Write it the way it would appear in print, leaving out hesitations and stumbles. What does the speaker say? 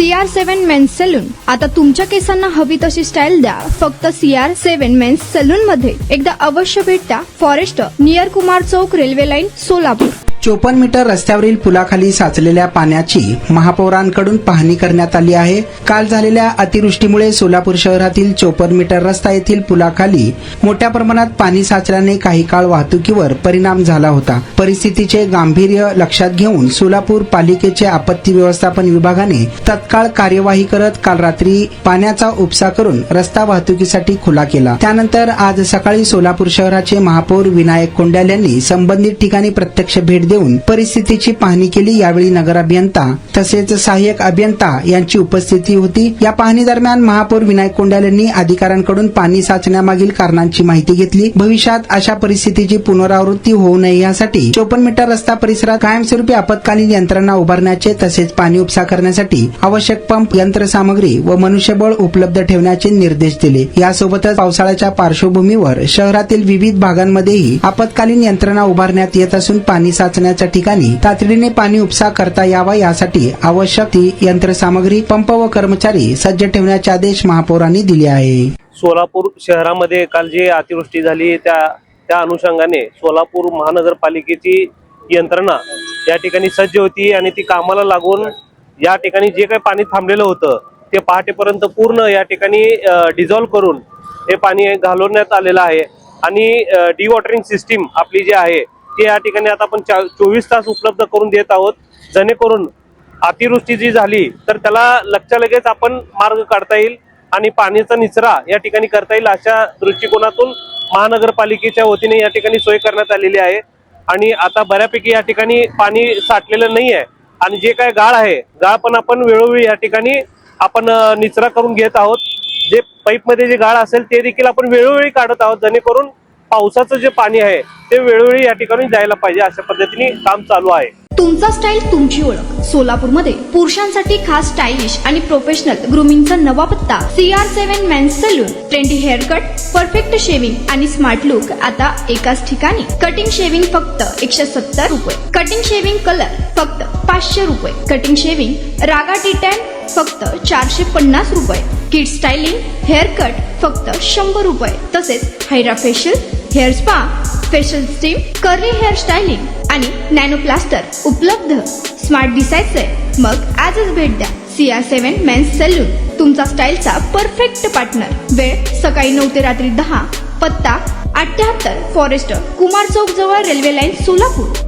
CR7 men's salon. आता तुमच्या केसांना हवी तशी स्टाईल द्या फक्त CR7 मेन्स सलून मध्ये. एकदा अवश्य भेट द्या. फॉरेस्ट नियर कुमार चौक, रेल्वे लाईन, सोलापूर. 54 मीटर रस्त्यावरील पुलाखाली साचलेल्या पाण्याची महापौरांकडून पाहणी करण्यात आली आहे. काल झालेल्या अतिवृष्टीमुळे सोलापूर शहरातील 54 मीटर रस्ता येथील पुलाखाली मोठ्या प्रमाणात पाणी साचल्याने काही काळ वाहतुकीवर परिणाम झाला होता. परिस्थितीचे गांभीर्य लक्षात घेऊन सोलापूर पालिकेचे आपत्ती व्यवस्थापन विभागाने तत्काळ कार्यवाही करत काल रात्री पाण्याचा उपसा करून रस्ता वाहतुकीसाठी खुला केला. त्यानंतर आज सकाळी सोलापूर शहराचे महापौर विनायक कोंड्याल यांनी संबंधित ठिकाणी प्रत्यक्ष भेट देऊन परिस्थितीची पाहणी केली. यावेळी नगर अभियंता तसेच सहाय्यक अभियंता यांची उपस्थिती होती. या पाहणी दरम्यान महापौर विनायक कोंड्याल यांनी अधिकाऱ्यांकडून पाणी साचण्यामागील कारणांची माहिती घेतली. भविष्यात अशा परिस्थितीची पुनरावृत्ती होऊ नये यासाठी 54 मीटर रस्ता परिसरात कायमस्वरूपी आपत्कालीन यंत्रणा उभारण्याचे तसेच पाणी उपसा करण्यासाठी आवश्यक पंप, यंत्रसामग्री व मनुष्यबळ उपलब्ध ठेवण्याचे निर्देश दिले. यासोबतच पावसाळ्याच्या पार्श्वभूमीवर शहरातील विविध भागांमध्येही आपत्कालीन यंत्रणा उभारण्यात येत असून पाणी साचण्याच्या ठिकाणी तातडीने पाणी उपसा करता यावा यासाठी आवश्यक ती यंत्रसामग्री, पंप व कर्मचारी सज्ज ठेवण्याचे आदेश महापौरांनी दिले आहे. सोलापूर शहरामध्ये काल जे अतिवृष्टी झाली त्या अनुषंगाने सोलापूर महानगरपालिकेची यंत्रणा या ठिकाणी सज्ज होती आणि ती कामाला लागून या ठिकाणी जे काही पाणी थांबलेलं होतं ते पहाटेपर्यंत पूर्ण या ठिकाणी डिझॉल्व्ह करून हे पाणी घालवण्यात आलेलं आहे. आणि डिवॉटरिंग सिस्टीम आपली जी आहे ती या ठिकाणी आता आपण 24 तास उपलब्ध करून देत आहोत, जेणेकरून अतिवृष्टी जी झाली तर त्याला लगेच आपण मार्ग काढता येईल आणि पाण्याचा निचरा या ठिकाणी करता येईल अशा दृष्टिकोनातून महानगरपालिकेच्या वतीने या ठिकाणी सोय करण्यात आलेली आहे. आणि आता बऱ्यापैकी या ठिकाणी पाणी साठलेलं नाही आहे आणि जे काय गाळ आहे गाळ पण आपण वेळोवेळी या ठिकाणी आपण निचरा करून घेत आहोत. जे पाईपमध्ये जे गाळ असेल ते देखील आपण वेळोवेळी काढत आहोत, जेणेकरून पावसाचं जे पाणी आहे ते वेळोवेळी या ठिकाणी जायला पाहिजे अशा पद्धतीने काम चालू आहे. तुमचा स्टाईल तुमची ओळख. सोलापूरमध्ये पुरुषांसाठी खास स्टायलिश आणि प्रोफेशनल ग्रूमिंगचा नवा पत्ता CR7 men's salon. Trendy haircut, perfect shaving आणि स्मार्ट लुक आता एकाच ठिकाणी. कटिंग शेविंग फक्त 170 रुपये. कटिंग शेविंग कलर फक्त 500 रुपये. कटिंग शेविंग रागा टी10 फक्त 450 रुपये. किड स्टायलिंग हेअर कट फक्त 100 रुपये. तसेच hydra facial, hair spa, facial steam, curly hair styling आणि नॅनो प्लास्टर उपलब्ध. स्मार्ट दिसायचंय मग आजच भेट द्या CR7 मेन्स सलून, तुमचा स्टाईलचा परफेक्ट पार्टनर. वेळ सकाळी 9 ते रात्री 10. पत्ता 78 फॉरेस्ट कुमार चौक जवळ, रेल्वे लाईन, सोलापूर.